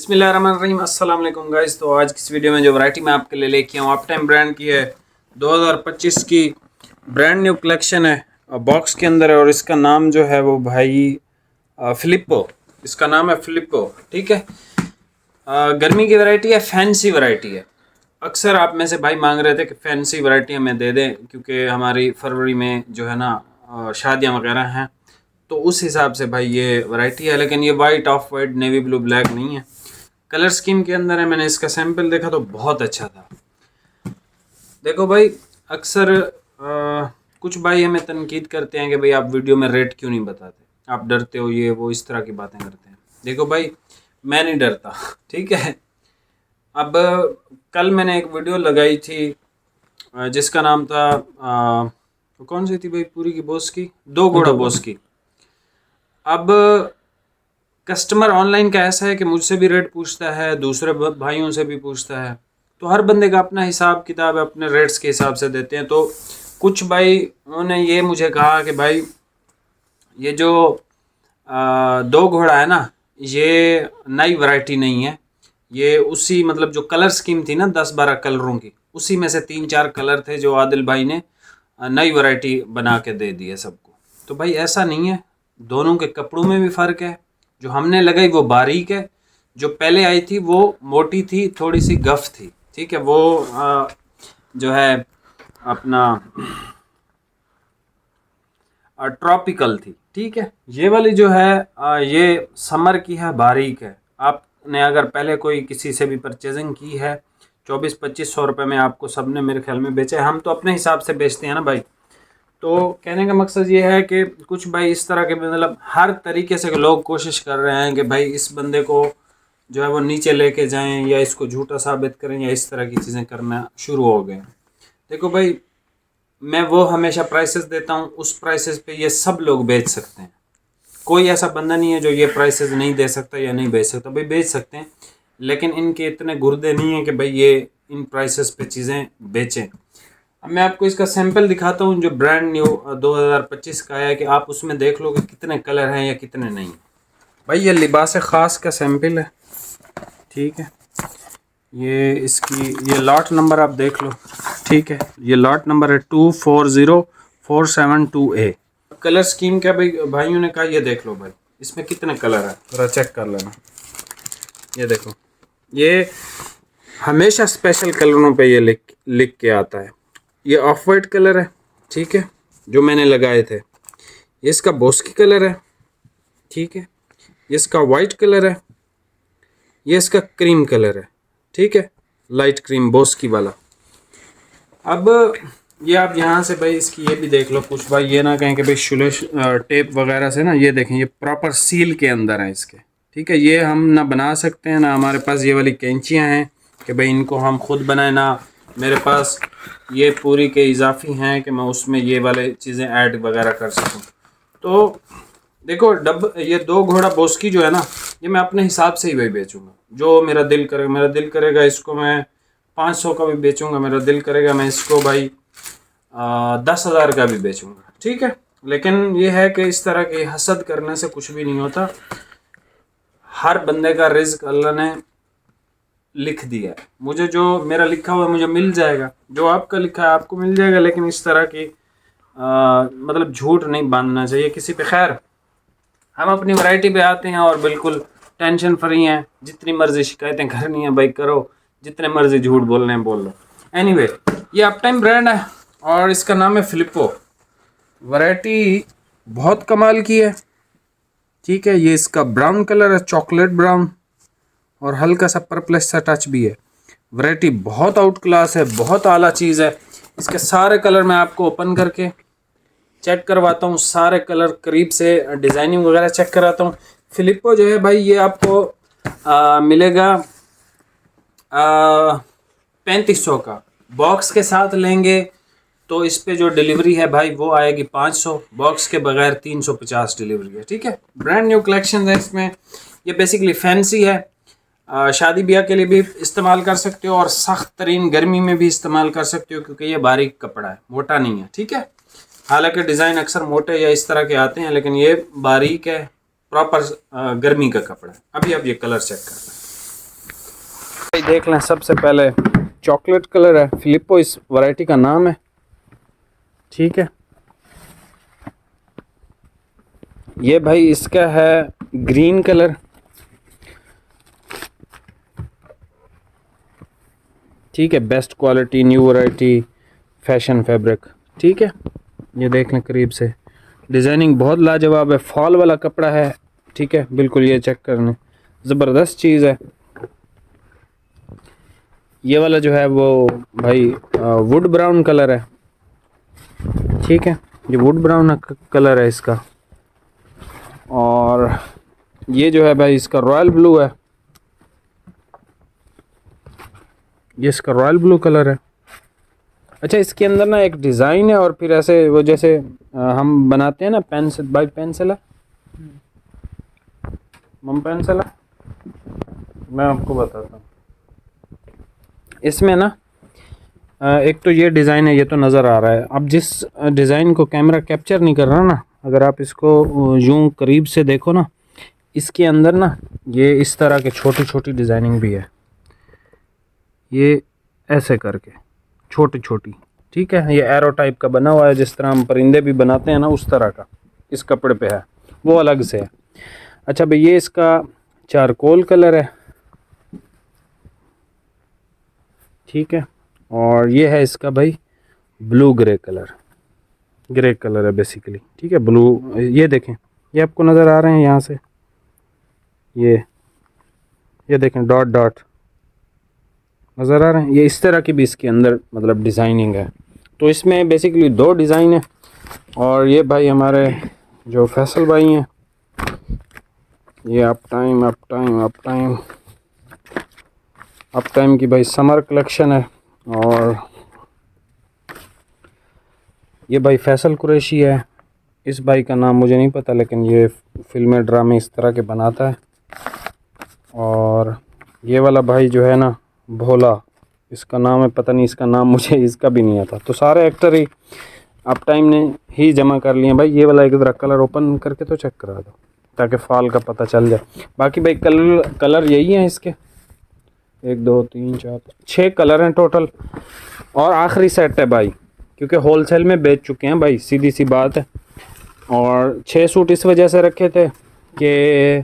बिस्मिल्लाहिर्रहमानिर्रहीम, अस्सलाम वालेकुम गाइस। तो आज की इस वीडियो में जो वैरायटी मैं आपके लिए लेके आऊँ अपटाइम ब्रांड की है। 2025 की ब्रांड न्यू कलेक्शन है, बॉक्स के अंदर है और इसका नाम जो है वो भाई फिलिप्पो, इसका नाम है फिलिप्पो। ठीक है, गर्मी की वैरायटी है, फैंसी वैरायटी है। अक्सर आप में से भाई मांग रहे थे कि फैंसी वैरायटी हमें दे दें, क्योंकि हमारी फरवरी में जो है ना शादियाँ वगैरह हैं, तो उस हिसाब से भाई ये वैरायटी है। लेकिन ये white, of white, navy blue, black नहीं है, कलर स्कीम के अंदर है। मैंने इसका सैंपल देखा तो बहुत अच्छा था। देखो भाई, अक्सर कुछ भाई हमें तनकीद करते हैं कि भाई आप वीडियो में रेट क्यों नहीं बताते, आप डरते हो, ये वो इस तरह की बातें करते हैं। देखो भाई, मैं नहीं डरता। ठीक है, अब कल मैंने एक वीडियो लगाई थी जिसका नाम था कौन सी थी भाई, पूरी की बॉस की, दो घोड़ा बॉस की। अब कस्टमर ऑनलाइन का ऐसा है कि मुझसे भी रेट पूछता है, दूसरे भाइयों से भी पूछता है, तो हर बंदे का अपना हिसाब किताब है, अपने रेट्स के हिसाब से देते हैं। तो कुछ भाई उन्होंने ये मुझे कहा कि भाई ये जो दो घोड़ा है ना, ये नई वैरायटी नहीं है, ये उसी मतलब जो कलर स्कीम थी ना 10-12 कलरों की, उसी में से 3-4 कलर थे जो आदिल भाई ने नई वैरायटी बना के दे दी है सबको। तो भाई ऐसा नहीं है, दोनों के कपड़ों में भी फ़र्क है। जो हमने लगाई वो बारीक है, जो पहले आई थी वो मोटी थी, थोड़ी सी गफ थी। ठीक है, वो जो है अपना ट्रॉपिकल थी। ठीक है, ये वाली जो है ये समर की है, बारीक है। आपने अगर पहले कोई किसी से भी परचेजिंग की है, 2400-2500 रुपये में आपको सब ने मेरे ख्याल में बेचे। हम तो अपने हिसाब से बेचते हैं ना भाई। तो कहने का मकसद ये है कि कुछ भाई इस तरह के मतलब हर तरीके से लोग कोशिश कर रहे हैं कि भाई इस बंदे को जो है वो नीचे लेके जाएं या इसको झूठा साबित करें या इस तरह की चीज़ें करना शुरू हो गए। देखो भाई, मैं वो हमेशा प्राइसेस देता हूँ, उस प्राइसेस पे ये सब लोग बेच सकते हैं। कोई ऐसा बंदा नहीं है जो ये प्राइसेस नहीं दे सकता या नहीं बेच सकता। भाई बेच सकते हैं, लेकिन इनके इतने गुर्दे नहीं हैं कि भाई ये इन प्राइसेस पे चीज़ें बेचें। अब मैं आपको इसका सैंपल दिखाता हूँ जो ब्रांड न्यू 2025 का है, कि आप उसमें देख लो कि कितने कलर हैं या कितने नहीं। भाई ये लिबास ख़ास का सैंपल है। ठीक है, ये इसकी ये लॉट नंबर आप देख लो। ठीक है, ये लॉट नंबर है 240472A। कलर स्कीम क्या भाई, भाइयों ने कहा ये देख लो भाई, इसमें कितने कलर है थोड़ा चेक कर लेना। ये देखो, ये हमेशा स्पेशल कलरों पे ये लिख के आता है। ये ऑफ वाइट कलर है, ठीक है, जो मैंने लगाए थे। ये इसका बोस्की कलर है, ठीक है, ये इसका वाइट कलर है, ये इसका क्रीम कलर है, ठीक है, लाइट क्रीम बोस्की वाला। अब ये आप यहाँ से भाई इसकी ये भी देख लो, कुछ भाई ये ना कहें कि भाई शुले टेप वगैरह से ना, ये देखें ये प्रॉपर सील के अंदर है इसके। ठीक है, ये हम ना बना सकते हैं, ना हमारे पास ये वाली कैंचियाँ हैं कि भाई इनको हम खुद बनाए, ना मेरे पास ये पूरी के इजाफी हैं कि मैं उसमें ये वाले चीज़ें ऐड वगैरह कर सकूँ। तो देखो ये दो घोड़ा बोस्की जो है ना, ये मैं अपने हिसाब से ही भाई बेचूँगा, जो मेरा दिल करेगा। मेरा दिल करेगा इसको मैं 500 का भी बेचूँगा, मेरा दिल करेगा मैं इसको भाई 10,000 का भी बेचूँगा। ठीक है, लेकिन ये है कि इस तरह की हसद करने से कुछ भी नहीं होता। हर बंदे का रिज़्क अल्लाह ने लिख दिया है। मुझे जो मेरा लिखा हुआ है मुझे मिल जाएगा, जो आपका लिखा है आपको मिल जाएगा। लेकिन इस तरह की मतलब झूठ नहीं बांधना चाहिए किसी पे। खैर, हम अपनी वैरायटी पे आते हैं और बिल्कुल टेंशन फ्री हैं। जितनी मर्जी शिकायतें करनी है भाई करो, जितने मर्जी झूठ बोलने हैं बोल लो। एनीवे, ये अपटाइम ब्रांड है और इसका नाम है फिलिप्पो। वैरायटी बहुत कमाल की है। ठीक है, ये इसका ब्राउन कलर है, चॉकलेट ब्राउन, और हल्का सा पर्पलेस सा टच भी है। वैरायटी बहुत आउट क्लास है, बहुत आला चीज़ है। इसके सारे कलर मैं आपको ओपन करके चेक करवाता हूँ, सारे कलर करीब से डिज़ाइनिंग वगैरह चेक कराता हूँ। फिलिप्पो जो है भाई ये आपको मिलेगा 3500 का। बॉक्स के साथ लेंगे तो इस पे जो डिलीवरी है भाई वो आएगी 500, बॉक्स के बगैर 350 डिलीवरी है। ठीक है, ब्रांड न्यू कलेक्शन है इसमें। ये बेसिकली फैंसी है, शादी ब्याह के लिए भी इस्तेमाल कर सकते हो और सख्त तरीन गर्मी में भी इस्तेमाल कर सकते हो, क्योंकि ये बारीक कपड़ा है, मोटा नहीं है। ठीक है, हालांकि डिज़ाइन अक्सर मोटे या इस तरह के आते हैं, लेकिन ये बारीक है, प्रॉपर गर्मी का कपड़ा है। अभी आप ये कलर चेक कर लें। भाई देख लें, सबसे पहले चॉकलेट कलर है, फिलिप्पो इस वैरायटी का नाम है, ठीक है। ये भाई इसका है ग्रीन कलर, ठीक है, best quality, new variety, fashion fabric, ठीक है। ये देख लें करीब से, डिज़ाइनिंग बहुत लाजवाब है, फॉल वाला कपड़ा है, ठीक है, बिल्कुल ये चेक करने ज़बरदस्त चीज़ है। ये वाला जो है वो भाई वुड ब्राउन कलर है, ठीक है, ये वुड ब्राउन कलर है इसका। और ये जो है भाई इसका रॉयल ब्लू है, ये इसका रॉयल ब्लू कलर है। अच्छा, इसके अंदर ना एक डिज़ाइन है और फिर ऐसे वो जैसे हम बनाते हैं ना पेंसिल, बाई पेंसिल है, मम पेंसिल है, मैं आपको बताता हूँ। इसमें ना एक तो ये डिज़ाइन है, ये तो नज़र आ रहा है। अब जिस डिज़ाइन को कैमरा कैप्चर नहीं कर रहा ना, अगर आप इसको यूं करीब से देखो ना, इसके अंदर ना ये इस तरह के छोटी छोटी डिज़ाइनिंग भी है, ये ऐसे करके छोटी छोटी, ठीक है। ये एरो टाइप का बना हुआ है, जिस तरह हम परिंदे भी बनाते हैं ना, उस तरह का इस कपड़े पे है, वो अलग से है। अच्छा भाई, ये इसका चारकोल कलर है, ठीक है। और ये है इसका भाई blue grey colour, grey colour है बेसिकली, ठीक है, ब्लू। ये देखें, ये आपको नज़र आ रहे हैं यहाँ से, ये देखें डॉट डॉट नज़र आ रहे हैं, ये इस तरह की भी इसके अंदर मतलब डिज़ाइनिंग है। तो इसमें बेसिकली 2 डिज़ाइन है। और ये भाई हमारे जो फैसल भाई हैं, ये अप टाइम की भाई समर कलेक्शन है। और ये भाई फैसल कुरैशी है, इस भाई का नाम मुझे नहीं पता, लेकिन ये फिल्में ड्रामे इस तरह के बनाता है। और ये वाला भाई जो है ना भोला, इसका नाम है, पता नहीं इसका नाम, मुझे इसका भी नहीं आता। तो सारे एक्टर ही अप टाइम ने ही जमा कर लिए भाई। ये वाला एक ज़रा कलर ओपन करके तो चेक करा दो, ताकि फॉल का पता चल जाए। बाकी भाई कलर यही हैं इसके, 1 2 3 4 6 कलर हैं टोटल। और आखिरी सेट है भाई, क्योंकि होलसेल में बेच चुके हैं भाई, सीधी सी बात है। और 6 सूट इस वजह से रखे थे कि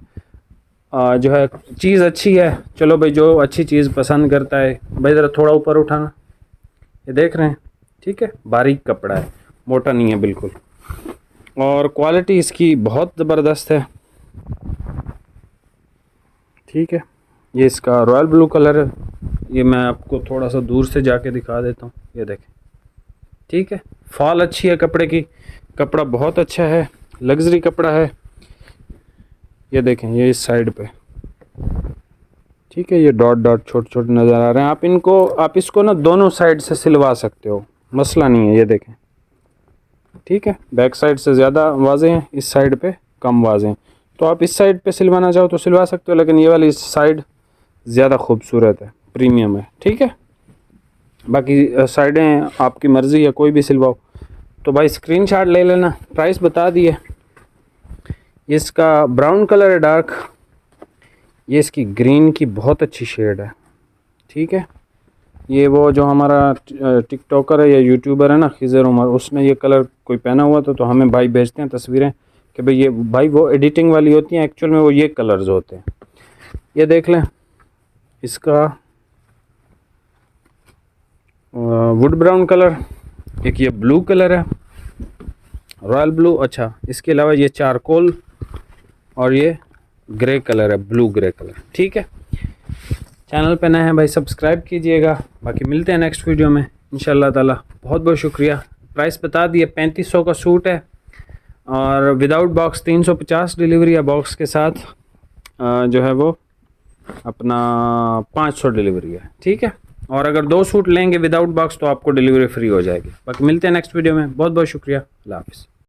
जो है चीज़ अच्छी है, चलो भाई जो अच्छी चीज़ पसंद करता है भाई, ज़रा थोड़ा ऊपर उठाना, ये देख रहे हैं, ठीक है, बारीक कपड़ा है, मोटा नहीं है बिल्कुल। और क्वालिटी इसकी बहुत ज़बरदस्त है, ठीक है। ये इसका रॉयल ब्लू कलर है, ये मैं आपको थोड़ा सा दूर से जाके दिखा देता हूँ, ये देखें, ठीक है। फॉल अच्छी है कपड़े की, कपड़ा बहुत अच्छा है, लग्जरी कपड़ा है। ये देखें, ये इस साइड पे, ठीक है, ये डॉट डॉट छोटे छोटे नज़र आ रहे हैं। आप इसको ना दोनों साइड से सिलवा सकते हो, मसला नहीं है। ये देखें, ठीक है, बैक साइड से ज़्यादा वाज़े हैं, इस साइड पे कम वाज़े हैं। तो आप इस साइड पे सिलवाना चाहो तो सिलवा सकते हो, लेकिन ये वाली इस साइड ज़्यादा खूबसूरत है, प्रीमियम है, ठीक है। बाकी साइडें आपकी मर्ज़ी है, कोई भी सिलवाओ। तो भाई स्क्रीनशॉट ले लेना। प्राइस बता दिए, इसका ब्राउन कलर है डार्क, ये इसकी ग्रीन की बहुत अच्छी शेड है, ठीक है। ये वो जो हमारा टिकटॉकर है या यूट्यूबर है ना, खिज़र उमर, उसने ये कलर कोई पहना हुआ था, तो हमें भाई भेजते हैं तस्वीरें कि भाई ये भाई वो एडिटिंग वाली होती हैं, एक्चुअल में वो ये कलर्स होते हैं। ये देख लें, इसका वुड ब्राउन कलर, एक ये ब्लू कलर है, रॉयल ब्लू। अच्छा, इसके अलावा ये चारकोल और ये ग्रे कलर है, ब्लू ग्रे कलर, ठीक है। चैनल पे नए हैं भाई, सब्सक्राइब कीजिएगा। बाकी मिलते हैं नेक्स्ट वीडियो में इंशाल्लाह ताला। बहुत बहुत शुक्रिया। प्राइस बता दिए, 3500 का सूट है और विदाउट बॉक्स 350 डिलीवरी है, बॉक्स के साथ जो है वो अपना 500 डिलीवरी है, ठीक है। और अगर 2 सूट लेंगे विदाउट बॉक्स तो आपको डिलीवरी फ्री हो जाएगी। बाकी मिलते हैं नेक्स्ट वीडियो में। बहुत बहुत शुक्रिया। अल्लाह हाफ़िज़।